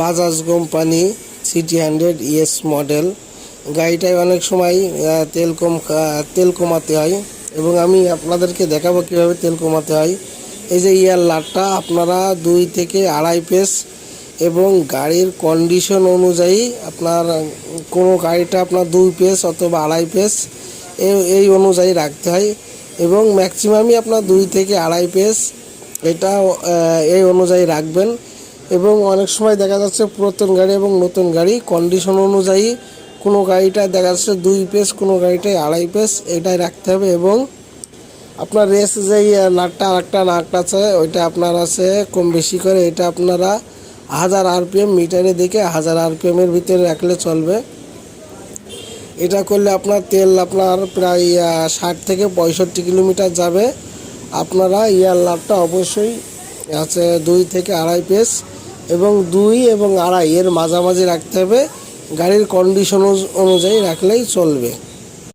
Bajaj company CT100 ES model. গাড়িটায় অনেক সময় তেল কমাতে হয় এবং আমি আপনাদেরকে দেখাবো কীভাবে তেল কমাতে হয়। এই যে ইয়ার লাটটা আপনারা 2 থেকে 2.5 পেস এবং গাড়ির কন্ডিশন অনুযায়ী আপনার কোনো গাড়িটা আপনার 2 পেস অথবা 2.5 পেস এই অনুযায়ী রাখতে হয় এবং ম্যাক্সিমামই আপনার 2 থেকে 2.5 পেস এটা এই অনুযায়ী রাখবেন। এবং অনেক সময় দেখা যাচ্ছে পুরাতন গাড়ি এবং নতুন গাড়ি কন্ডিশন অনুযায়ী কোনো গাড়িটা দেখা যাচ্ছে 2 পেস, কোনো গাড়িটায় 2.5 পেস এটাই রাখতে হবে। এবং আপনার রেস যেই লাটটা আরেকটা নাট আছে ওইটা আপনার আছে কম বেশি করে, এটা আপনারা 1000 RPM মিটারে দেখে 1000 RPM এর ভিতরে রাখলে চলবে। এটা করলে আপনার তেল আপনার প্রায় 60 থেকে 65 কিলোমিটার যাবে। আপনারা ইয়ার লাটটা অবশ্যই আছে 2 থেকে 2.5 পেস এবং 2 এবং 2.5 এর মাঝামাঝি রাখতে হবে। গাড়ির কন্ডিশন অনুযায়ী রাখলেই চলবে।